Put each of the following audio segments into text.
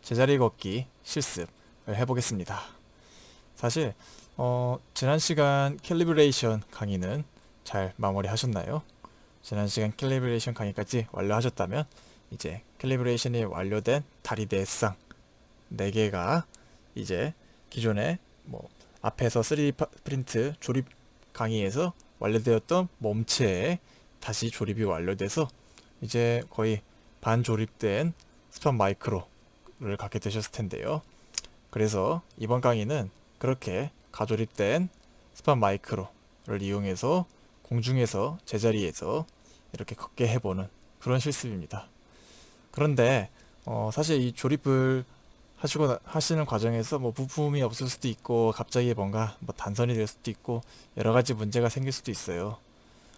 제자리 걷기 실습을 해보겠습니다. 사실 지난 시간 캘리브레이션 강의는 잘 마무리하셨나요? 지난 시간 캘리브레이션 강의까지 완료하셨다면 이제 캘리브레이션이 완료된 다리 내쌍 4개가 이제 기존에 앞에서 3D 프린트 조립 강의에서 완료되었던 몸체에 다시 조립이 완료돼서 이제 거의 반조립된 스판 마이크로를 갖게 되셨을 텐데요. 그래서 이번 강의는 그렇게 가조립된 스판 마이크로를 이용해서 공중에서 제자리에서 이렇게 걷게 해보는 그런 실습입니다. 그런데 사실 이 조립을 하시는 과정에서 부품이 없을 수도 있고 갑자기 뭔가 단선이 될 수도 있고 여러 가지 문제가 생길 수도 있어요.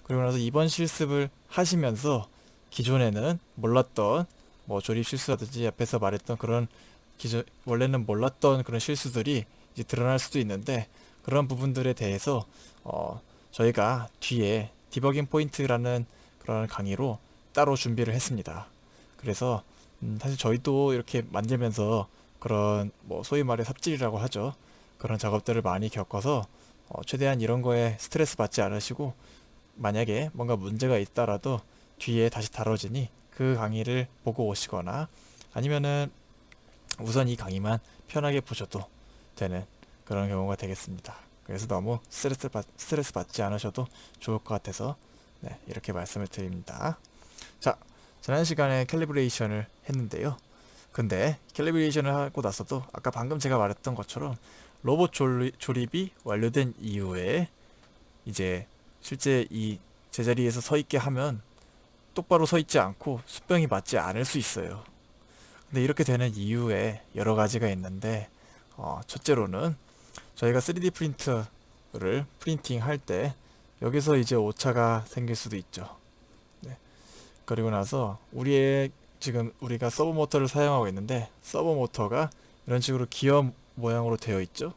그리고 나서 이번 실습을 하시면서 기존에는 몰랐던 조립 실수라든지 앞에서 말했던 그런 원래는 몰랐던 그런 실수들이 이제 드러날 수도 있는데 그런 부분들에 대해서 저희가 뒤에 디버깅 포인트라는 그런 강의로 따로 준비를 했습니다. 그래서 사실 저희도 이렇게 만들면서 그런 소위 말해 삽질이라고 하죠. 그런 작업들을 많이 겪어서 최대한 이런 거에 스트레스 받지 않으시고 만약에 뭔가 문제가 있더라도 뒤에 다시 다뤄지니 그 강의를 보고 오시거나 아니면은 우선 이 강의만 편하게 보셔도 되는 그런 경우가 되겠습니다. 그래서 너무 스트레스 받지 않으셔도 좋을 것 같아서 이렇게 말씀을 드립니다. 자, 지난 시간에 캘리브레이션을 했는데요. 근데 캘리브레이션을 하고 나서도 아까 방금 제가 말했던 것처럼 로봇 조립이 완료된 이후에 이제 실제 이 제자리에서 서 있게 하면 똑바로 서 있지 않고 수평이 맞지 않을 수 있어요. 근데 이렇게 되는 이유에 여러 가지가 있는데 첫째로는 저희가 3D 프린터를 프린팅 할 때 여기서 이제 오차가 생길 수도 있죠. 네. 그리고 나서 지금 우리가 서버 모터를 사용하고 있는데 서버 모터가 이런 식으로 기어 모양으로 되어 있죠.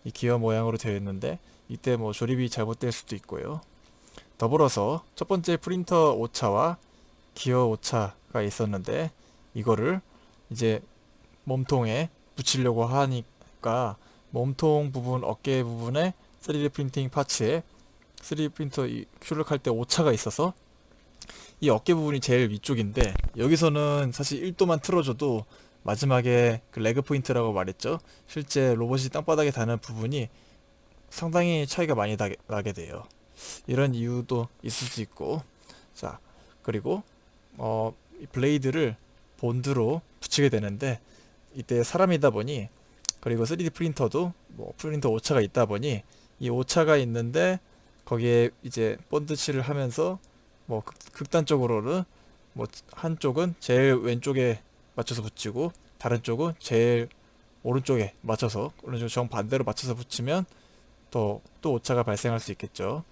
이 기어 모양으로 되어 있는데 이때 조립이 잘못될 수도 있고요. 더불어서 첫 번째 프린터 오차와 기어 오차가 있었는데 이거를 이제 몸통에 붙이려고 하니까 몸통 부분, 어깨 부분에 3D 프린팅 파츠에 3D 프린터 출력할 때 오차가 있어서 이 어깨 부분이 제일 위쪽인데 여기서는 사실 1도만 틀어줘도 마지막에 그 레그 포인트라고 말했죠. 실제 로봇이 땅바닥에 닿는 부분이 상당히 차이가 많이 나게 돼요. 이런 이유도 있을 수 있고, 자, 그리고 이 블레이드를 본드로 붙이게 되는데 이때 사람이다 보니 그리고 3D 프린터도 프린터 오차가 있다 보니 이 오차가 있는데 거기에 이제 본드 칠을 하면서 극단적으로는 한쪽은 제일 왼쪽에 맞춰서 붙이고 다른 쪽은 제일 오른쪽에 맞춰서 오른쪽 정반대로 맞춰서 붙이면 또 오차가 발생할 수 있겠죠.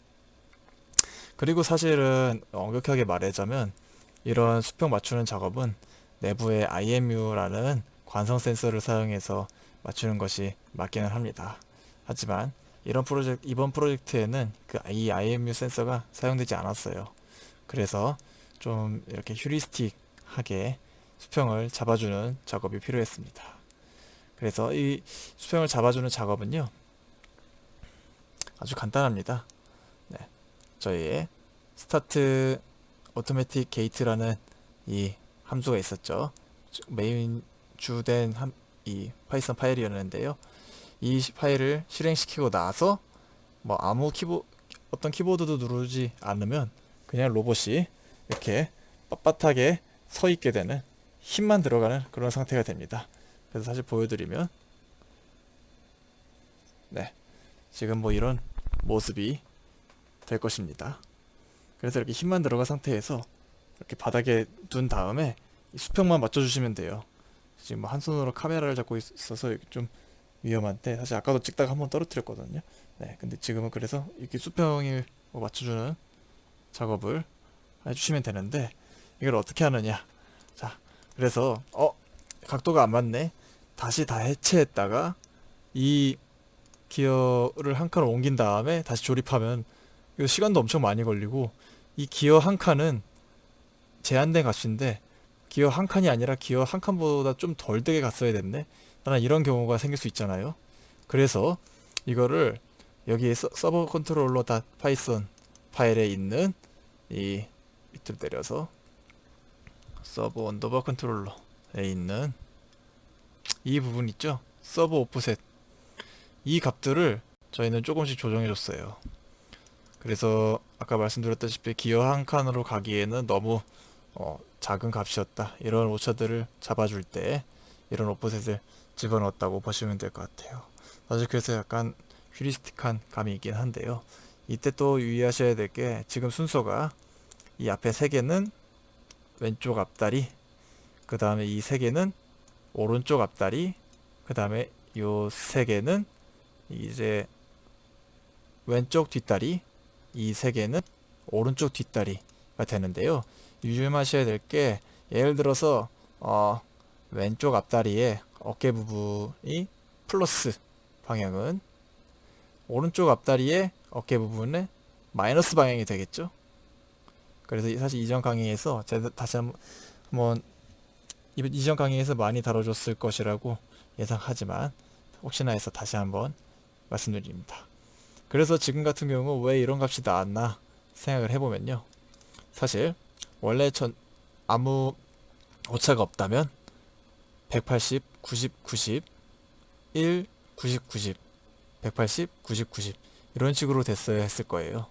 그리고 사실은 엄격하게 말하자면 이런 수평 맞추는 작업은 내부에 IMU라는 관성 센서를 사용해서 맞추는 것이 맞기는 합니다. 하지만 이번 프로젝트에는 이 IMU 센서가 사용되지 않았어요. 그래서 좀 이렇게 휴리스틱하게 수평을 잡아주는 작업이 필요했습니다. 그래서 이 수평을 잡아주는 작업은요 아주 간단합니다. 네, 저희의 스타트 오토매틱 게이트라는 이 함수가 있었죠. 메인 주된 이 파이썬 파일이었는데요. 이 파일을 실행시키고 나서 어떤 키보드도 누르지 않으면 그냥 로봇이 이렇게 빳빳하게 서 있게 되는 힘만 들어가는 그런 상태가 됩니다. 그래서 사실 보여드리면 지금 이런 모습이 될 것입니다. 그래서 이렇게 힘만 들어간 상태에서 이렇게 바닥에 둔 다음에 수평만 맞춰주시면 돼요. 지금 한 손으로 카메라를 잡고 있어서 좀 위험한데 사실 아까도 찍다가 한번 떨어뜨렸거든요. 근데 지금은 그래서 이렇게 수평을 맞춰주는 작업을 해주시면 되는데 이걸 어떻게 하느냐. 자, 그래서 각도가 안 맞네. 다시 다 해체했다가 이 기어를 한 칸을 옮긴 다음에 다시 조립하면 이거 시간도 엄청 많이 걸리고 이 기어 한 칸은 제한된 값인데 기어 한 칸이 아니라 기어 한 칸보다 좀 덜 되게 갔어야 됐네 라는 이런 경우가 생길 수 있잖아요. 그래서 이거를 여기 서버 컨트롤러 파이썬 파일에 있는 이 밑으로 내려서 서버 언더바 컨트롤러에 있는 이 부분 있죠? 서버 오프셋, 이 값들을 저희는 조금씩 조정해 줬어요. 그래서 아까 말씀드렸다시피 기어 한 칸으로 가기에는 너무 작은 값이었다, 이런 오차들을 잡아줄 때 이런 오프셋을 집어넣었다고 보시면 될 것 같아요. 사실 그래서 약간 휴리스틱한 감이 있긴 한데요. 이때 또 유의하셔야 될 게, 지금 순서가 이 앞에 3개는 왼쪽 앞다리, 그 다음에 이 3개는 오른쪽 앞다리, 그 다음에 요 3개는 이제 왼쪽 뒷다리, 이 3개는 오른쪽 뒷다리가 되는데요. 유념하셔야 될 게, 예를 들어서 왼쪽 앞다리의 어깨 부분이 플러스 방향은 오른쪽 앞다리의 어깨 부분의 마이너스 방향이 되겠죠. 그래서 사실 이전 강의에서 제가 다시 한번 이전 강의에서 많이 다뤄줬을 것이라고 예상하지만 혹시나 해서 다시 한번 말씀드립니다. 그래서 지금 같은 경우 왜 이런 값이 나왔나 생각을 해보면요, 사실 원래 아무 오차가 없다면 180, 90, 90, 1, 90, 90, 180, 90, 90 이런 식으로 됐어야 했을 거예요.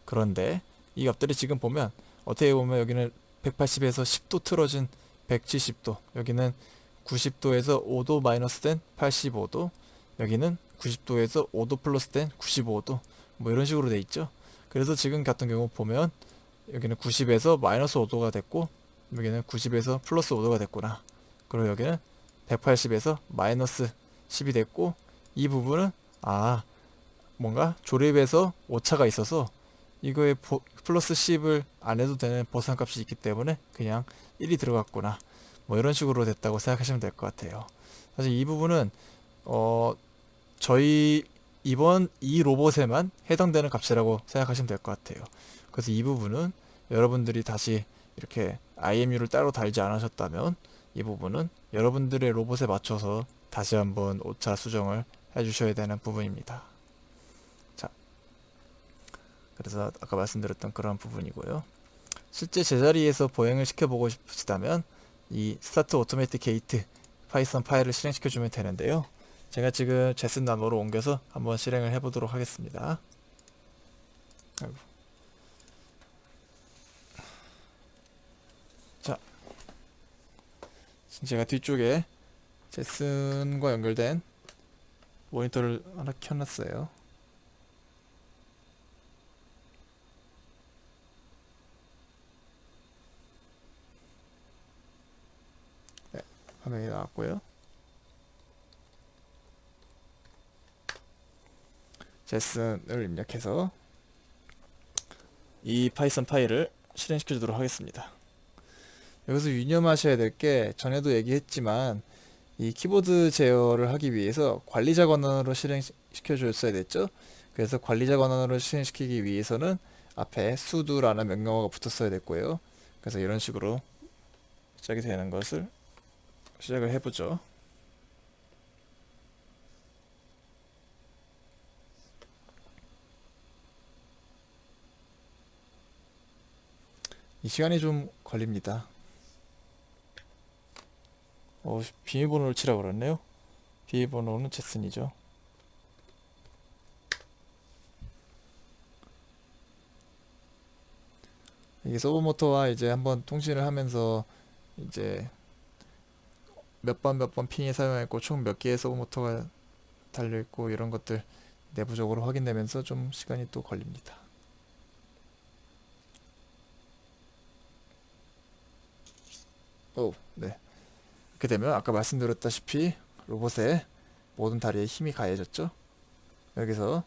그런데 이 값들이 지금 보면, 어떻게 보면 여기는 180에서 10도 틀어진 170도, 여기는 90도에서 5도 마이너스 된 85도, 여기는 90도에서 5도 플러스 된 95도, 뭐 이런 식으로 돼 있죠. 그래서 지금 같은 경우 보면 여기는 90에서 마이너스 5도가 됐고, 여기는 90에서 플러스 5도가 됐구나. 그리고 여기는 180에서 마이너스 10이 됐고, 이 부분은 뭔가 조립에서 오차가 있어서 이거에 플러스 10을 안 해도 되는 보상값이 있기 때문에 그냥 1이 들어갔구나, 뭐 이런 식으로 됐다고 생각하시면 될 것 같아요. 사실 이 부분은 저희 이번 이 로봇에만 해당되는 값이라고 생각하시면 될 것 같아요. 그래서 이 부분은 여러분들이 다시 이렇게 IMU를 따로 달지 않으셨다면 이 부분은 여러분들의 로봇에 맞춰서 다시 한번 오차 수정을 해주셔야 되는 부분입니다. 자, 그래서 아까 말씀드렸던 그런 부분이고요. 실제 제자리에서 보행을 시켜보고 싶으시다면 이 스타트 오토매틱 게이트 파이썬 파일을 실행시켜주면 되는데요. 제가 지금 제슨 나노로 옮겨서 한번 실행을 해보도록 하겠습니다. 아이고. 자, 제가 뒤쪽에 제슨과 연결된 모니터를 하나 켜놨어요. 네, 화면이 나왔고요. 제슨을 입력해서 이 파이썬 파일을 실행시켜 주도록 하겠습니다. 여기서 유념하셔야 될 게, 전에도 얘기했지만 이 키보드 제어를 하기 위해서 관리자 권한으로 실행시켜 줬어야 됐죠. 그래서 관리자 권한으로 실행시키기 위해서는 앞에 sudo라는 명령어가 붙었어야 됐고요. 그래서 이런 식으로 시작이 되는 것을 시작을 해보죠. 이 시간이 좀 걸립니다. 비밀번호를 치라고 그랬네요. 비밀번호는 제슨이죠. 이게 서버모터와 이제 한번 통신을 하면서 이제 몇 번 핀이 사용했고 총 몇 개의 서버모터가 달려있고 이런 것들 내부적으로 확인되면서 좀 시간이 또 걸립니다. 네. 이렇게 되면 아까 말씀드렸다시피 로봇의 모든 다리에 힘이 가해졌죠. 여기서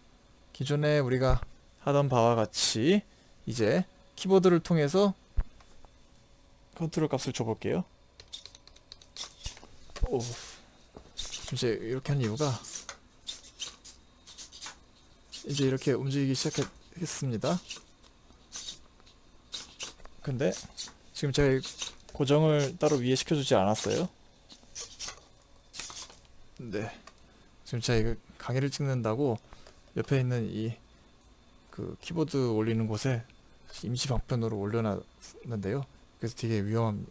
기존에 우리가 하던 바와 같이 이제 키보드를 통해서 컨트롤 값을 줘볼게요. 이제 이렇게 한 이유가, 이제 이렇게 움직이기 시작했습니다. 근데 지금 제가 고정을 따로 위에 시켜주지 않았어요. 네, 지금 제가 이거 강의를 찍는다고 옆에 있는 이 그 키보드 올리는 곳에 임시 방편으로 올려놨는데요. 그래서 되게 위험한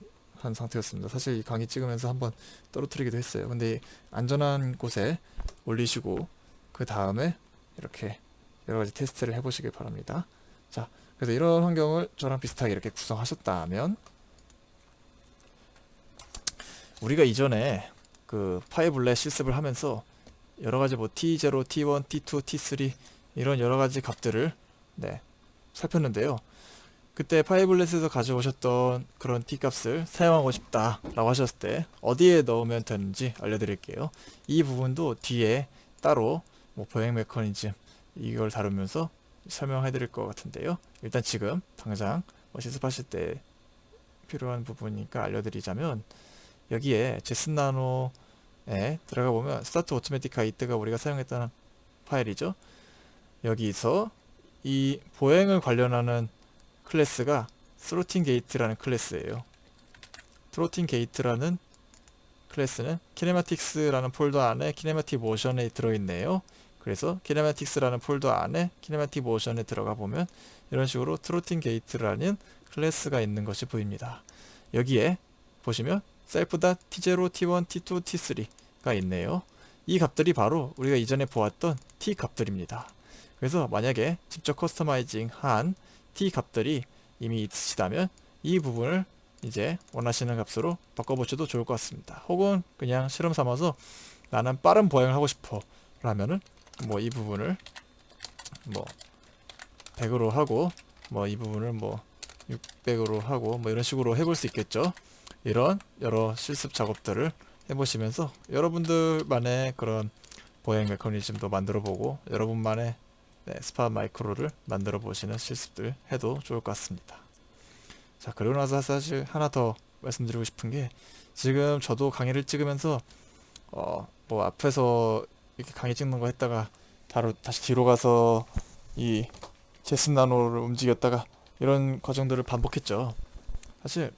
상태였습니다. 사실 이 강의 찍으면서 한번 떨어뜨리기도 했어요. 근데 안전한 곳에 올리시고 그 다음에 이렇게 여러가지 테스트를 해보시길 바랍니다. 자, 그래서 이런 환경을 저랑 비슷하게 이렇게 구성하셨다면, 우리가 이전에 그 파이블렛 실습을 하면서 여러가지 뭐 T0, T1, T2, T3 이런 여러가지 값들을 살폈는데요. 그때 파이블렛에서 가져오셨던 그런 T 값을 사용하고 싶다 라고 하셨을 때 어디에 넣으면 되는지 알려드릴게요. 이 부분도 뒤에 따로 뭐 보행 메커니즘 이걸 다루면서 설명해 드릴 것 같은데요. 일단 지금 당장 실습하실 때 필요한 부분이니까 알려드리자면, 여기에 제스나노에 들어가 보면 스타트 오토매티카 이때가 우리가 사용했던 파일이죠. 여기서 이 보행을 관련하는 클래스가 스로팅 게이트라는 클래스예요. 스로팅 게이트라는 클래스는 키네마틱스라는 폴더 안에 키네마틱 모션에 들어있네요. 그래서 키네마틱스라는 폴더 안에 키네마틱 모션에 들어가 보면 이런 식으로 트로팅 게이트라는 클래스가 있는 것이 보입니다. 여기에 보시면 self.t0, t1, t2, t3가 있네요. 이 값들이 바로 우리가 이전에 보았던 t 값들입니다. 그래서 만약에 직접 커스터마이징 한 t 값들이 이미 있으시다면 이 부분을 이제 원하시는 값으로 바꿔보셔도 좋을 것 같습니다. 혹은 그냥 실험 삼아서 나는 빠른 보행을 하고 싶어 라면은 뭐 이 부분을 뭐 100으로 하고 뭐 이 부분을 뭐 600으로 하고 뭐 이런 식으로 해볼 수 있겠죠. 이런 여러 실습 작업들을 해보시면서 여러분들만의 그런 보행 메커니즘도 만들어 보고 여러분만의 스팟 마이크로를 만들어 보시는 실습들 해도 좋을 것 같습니다. 자, 그리고 나서 사실 하나 더 말씀드리고 싶은 게, 지금 저도 강의를 찍으면서 뭐 앞에서 이렇게 강의 찍는 거 했다가 바로 다시 뒤로 가서 이 제스나노를 움직였다가 이런 과정들을 반복했죠. 사실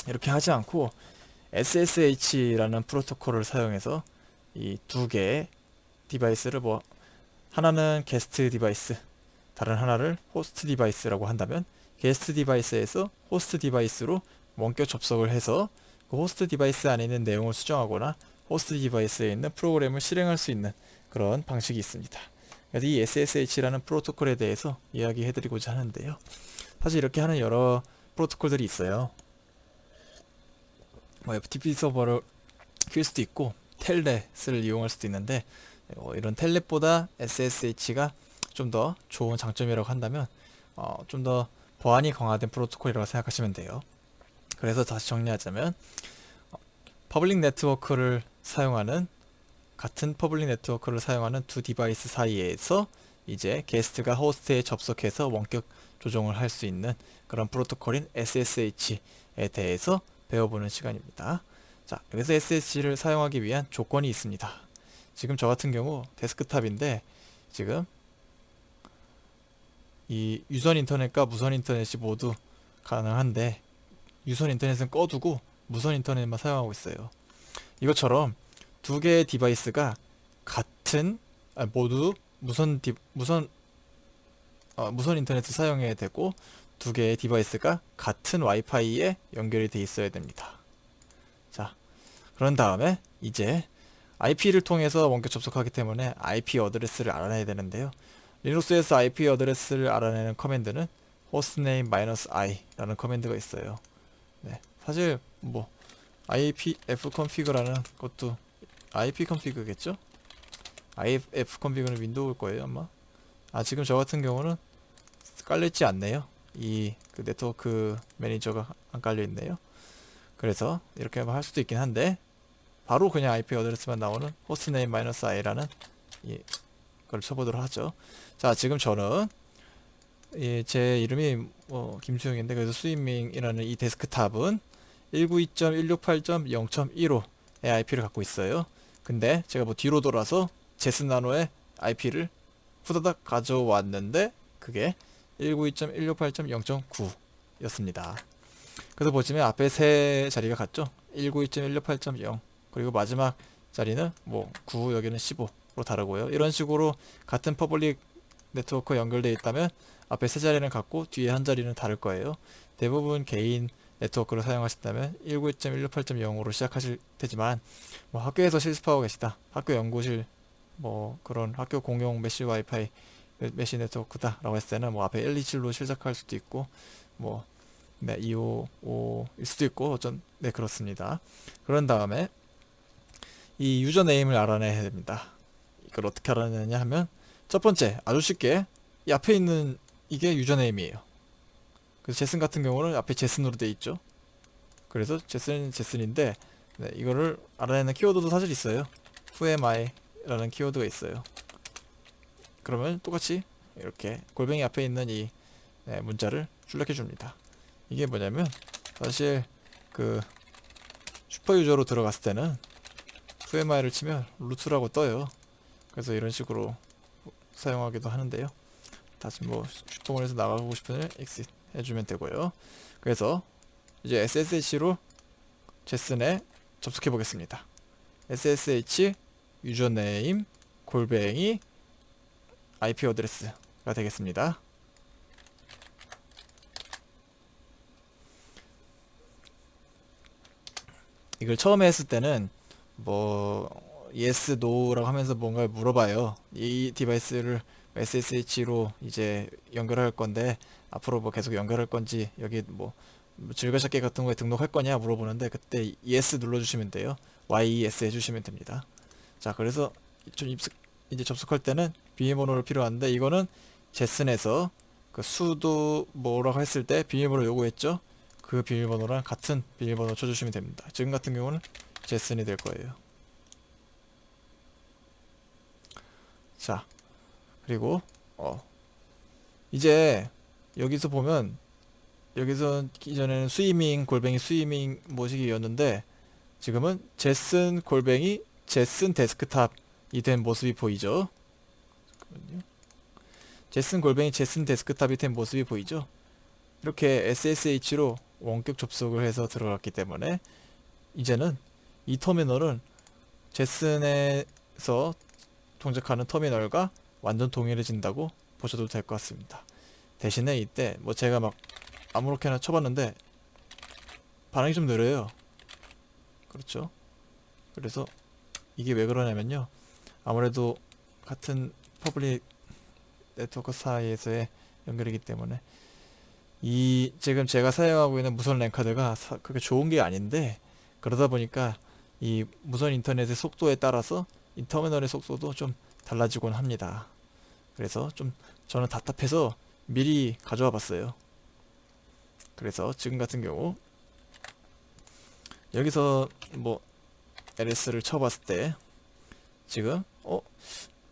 이렇게 하지 않고 SSH라는 프로토콜을 사용해서 이 두 개의 디바이스를, 뭐 하나는 게스트 디바이스, 다른 하나를 호스트 디바이스라고 한다면, 게스트 디바이스에서 호스트 디바이스로 원격 접속을 해서 그 호스트 디바이스 안에 있는 내용을 수정하거나 호스트 디바이스에 있는 프로그램을 실행할 수 있는 그런 방식이 있습니다. 그래서 이 SSH라는 프로토콜에 대해서 이야기해 드리고자 하는데요. 사실 이렇게 하는 여러 프로토콜들이 있어요. 뭐 FTP 서버를 킬 수도 있고 텔넷을 이용할 수도 있는데, 이런 텔넷보다 SSH가 좀 더 좋은 장점이라고 한다면 좀 더 보안이 강화된 프로토콜이라고 생각하시면 돼요. 그래서 다시 정리하자면, 퍼블릭 네트워크를 사용하는 같은 퍼블릭 네트워크를 사용하는 두 디바이스 사이에서 이제 게스트가 호스트에 접속해서 원격 조정을 할 수 있는 그런 프로토콜인 SSH에 대해서 배워보는 시간입니다. 자, 그래서 SSH를 사용하기 위한 조건이 있습니다. 지금 저 같은 경우 데스크탑인데, 지금 이 유선 인터넷과 무선 인터넷이 모두 가능한데 유선 인터넷은 꺼두고 무선 인터넷만 사용하고 있어요. 이것처럼 두 개의 디바이스가 같은 모두 무선 인터넷을 사용해야 되고, 두 개의 디바이스가 같은 와이파이에 연결이 돼 있어야 됩니다. 자, 그런 다음에 이제 IP를 통해서 원격 접속하기 때문에 IP 어드레스를 알아내야 되는데요. 리눅스에서 IP 어드레스를 알아내는 커맨드는 hostname-i 라는 커맨드가 있어요. 사실 뭐 ifconfig라는 것도 ipconfig겠죠? ifconfig는 윈도우일 거예요 아마. 지금 저 같은 경우는 깔려있지 않네요. 이 그 네트워크 매니저가 안 깔려있네요. 그래서 이렇게 할 수도 있긴 한데, 바로 그냥 IP 어드레스만 나오는 hostname-i라는 걸 쳐보도록 하죠. 자, 지금 저는 제 이름이 김수영인데, 그래서 스위밍이라는 이 데스크탑은 192.168.0.15의 IP를 갖고 있어요. 근데 제가 뭐 뒤로 돌아서 제스나노의 IP를 후다닥 가져왔는데 그게 192.168.0.9 였습니다. 그래서 보시면 앞에 세 자리가 같죠? 192.168.0 그리고 마지막 자리는 뭐 9, 여기는 15로 다르고요. 이런 식으로 같은 퍼블릭 네트워크 연결되어 있다면 앞에 세 자리는 같고 뒤에 한 자리는 다를 거예요. 대부분 개인 네트워크를 사용하신다면 192.168.0으로 시작하실 테지만 뭐 학교에서 실습하고 계시다. 학교 연구실 뭐 그런 학교 공용 메시 와이파이 메시 네트워크다 라고 했을 때는 뭐 앞에 127로 시작할 수도 있고 뭐 네, 255일 수도 있고 네, 그렇습니다. 그런 다음에 이 유저네임을 알아내야 됩니다. 이걸 어떻게 알아내냐 하면 첫 번째 아주 쉽게 이 앞에 있는 이게 유저네임이에요. 그래서 제슨 같은 경우는 앞에 제슨으로 돼 있죠. 그래서 제슨인데 네, 이거를 알아내는 키워드도 사실 있어요. Who am I? 라는 키워드가 있어요. 그러면 똑같이 이렇게 골뱅이 앞에 있는 이 네, 문자를 출력해 줍니다. 이게 뭐냐면 사실 그 슈퍼 유저로 들어갔을 때는 FMI를 치면 루트라고 떠요. 그래서 이런 식으로 사용하기도 하는데요. 다시 뭐 슈퍼몰에서 나가고 싶으면 exit 해주면 되고요. 그래서 이제 SSH로 제슨에 접속해 보겠습니다. SSH 유저네임 골뱅이 IP 어드레스가 되겠습니다. 이걸 처음에 했을 때는 뭐 yes, no라고 하면서 뭔가를 물어봐요. 이 디바이스를 SSH로 이제 연결할 건데 앞으로 뭐 계속 연결할 건지 여기 뭐 즐겨찾기 같은 거에 등록할 거냐 물어보는데 그때 yes 눌러주시면 돼요. yes 해주시면 됩니다. 자, 그래서 좀 이제 접속할 때는 비밀번호를 필요한데 이거는 제슨에서 그 수도 뭐라고 했을 때 비밀번호 요구했죠. 그 비밀번호랑 같은 비밀번호 쳐주시면 됩니다. 지금 같은 경우는 제슨이 될 거예요. 자, 그리고 이제 여기서 보면 여기서 이전에는 스위밍 골뱅이 스위밍 모시기였는데 지금은 제슨 골뱅이 제슨 데스크탑이 된 모습이 보이죠. 잠깐만요. 제슨 골뱅이 제슨 데스크탑이 된 모습이 보이죠. 이렇게 SSH로 원격 접속을 해서 들어갔기 때문에 이제는 이 터미널은 제슨에서 동작하는 터미널과 완전 동일해진다고 보셔도 될 것 같습니다. 대신에 이때 뭐 제가 막 아무렇게나 쳐봤는데 반응이 좀 느려요. 그렇죠? 그래서 이게 왜 그러냐면요. 아무래도 같은 퍼블릭 네트워크 사이에서의 연결이기 때문에 이 지금 제가 사용하고 있는 무선 랜 카드가 그렇게 좋은 게 아닌데 그러다 보니까 이 무선 인터넷의 속도에 따라서 이 터미널의 속도도 좀 달라지곤 합니다. 그래서 좀 저는 답답해서 미리 가져와 봤어요. 그래서 지금 같은 경우 여기서 뭐 LS를 쳐봤을 때 지금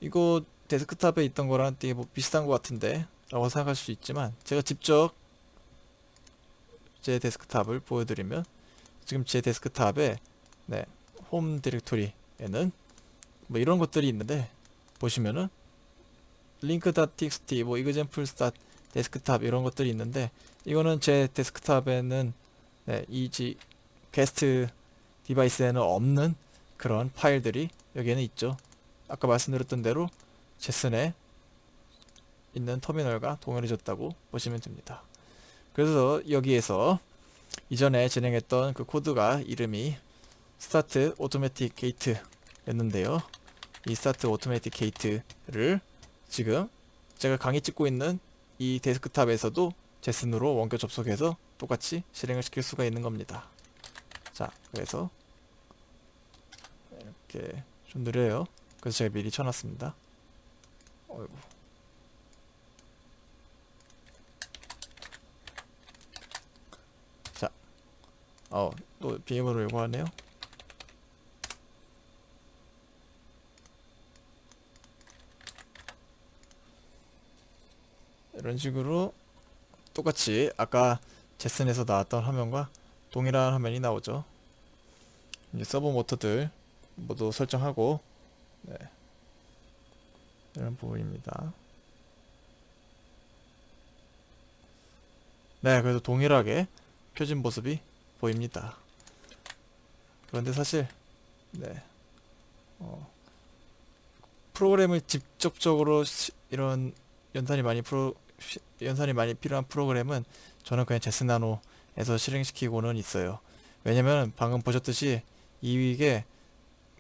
이거 데스크탑에 있던 거랑 되게 뭐 비슷한 것 같은데 라고 생각할 수 있지만 제가 직접 제 데스크탑을 보여드리면 지금 제 데스크탑에 네, 홈 디렉토리에는 뭐 이런 것들이 있는데 보시면은 link.txt 뭐 examples 데스크탑 이런 것들이 있는데 이거는 제 데스크탑에는 네, 게스트 디바이스에는 없는 그런 파일들이 여기에는 있죠. 아까 말씀드렸던 대로 제슨에 있는 터미널과 동일해졌다고 보시면 됩니다. 그래서 여기에서 이전에 진행했던 그 코드가 이름이 스타트 오토매틱 게이트였는데요. 이 스타트 오토매틱 게이트를 지금 제가 강의 찍고 있는 이 데스크탑에서도 제슨으로 원격 접속해서 똑같이 실행을 시킬 수가 있는 겁니다. 자, 그래서 이렇게 좀 느려요. 그래서 제가 미리 쳐놨습니다. 어이구. 자, 또 비밀번호 요구하네요. 이런 식으로 똑같이 아까 제슨에서 나왔던 화면과 동일한 화면이 나오죠. 이제 서버 모터들 모두 설정하고 네, 이런 부분입니다. 네, 그래서 동일하게 펴진 모습이 보입니다. 그런데 사실 네, 프로그램을 직접적으로 이런 연산이 많이 필요한 프로그램은 저는 그냥 제스나노에서 실행시키고는 있어요. 왜냐면 방금 보셨듯이 이게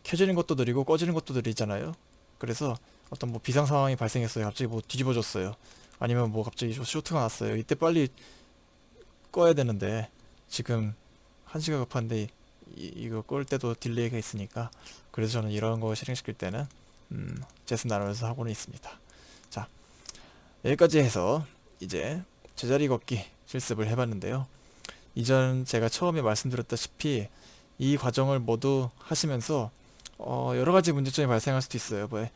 켜지는 것도 느리고 꺼지는 것도 느리잖아요. 그래서 어떤 뭐 비상 상황이 발생했어요. 갑자기 뭐 뒤집어졌어요. 아니면 뭐 갑자기 쇼트가 났어요. 이때 빨리 꺼야 되는데 지금 1시가 급한데 이거 끌 때도 딜레이가 있으니까, 그래서 저는 이런 거 실행시킬 때는 제스나노에서 하고는 있습니다. 자, 여기까지 해서 이제 제자리 걷기 실습을 해봤는데요. 이전 제가 처음에 말씀드렸다시피 이 과정을 모두 하시면서 여러 가지 문제점이 발생할 수도 있어요. 뭐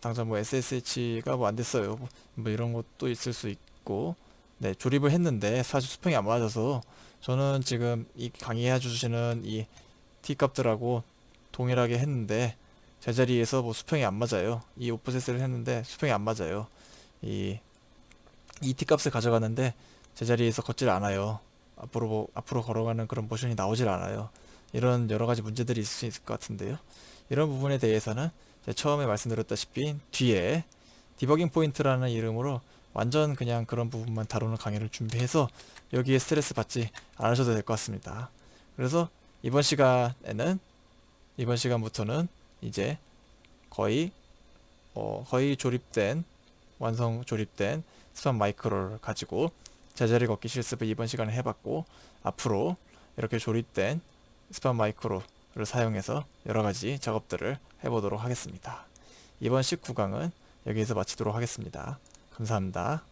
당장 뭐 SSH가 뭐 안 됐어요. 뭐 이런 것도 있을 수 있고, 네, 조립을 했는데 사실 수평이 안 맞아서 저는 지금 이 강의해 주시는 이 T 값들하고 동일하게 했는데 제자리에서 뭐 수평이 안 맞아요. 이 오프셋을 했는데 수평이 안 맞아요. 이 T 값을 가져가는데 제자리에서 걷질 않아요. 앞으로 걸어가는 그런 모션이 나오질 않아요. 이런 여러 가지 문제들이 있을 수 있을 것 같은데요. 이런 부분에 대해서는 제가 처음에 말씀드렸다시피 뒤에 디버깅 포인트라는 이름으로 완전 그냥 그런 부분만 다루는 강의를 준비해서 여기에 스트레스 받지 않으셔도 될 것 같습니다. 그래서 이번 시간부터는 이제 거의 완성 조립된 스판 마이크로를 가지고 제자리 걷기 실습을 이번 시간에 해봤고, 앞으로 이렇게 조립된 스판 마이크로를 사용해서 여러가지 작업들을 해보도록 하겠습니다. 이번 19강은 여기에서 마치도록 하겠습니다. 감사합니다.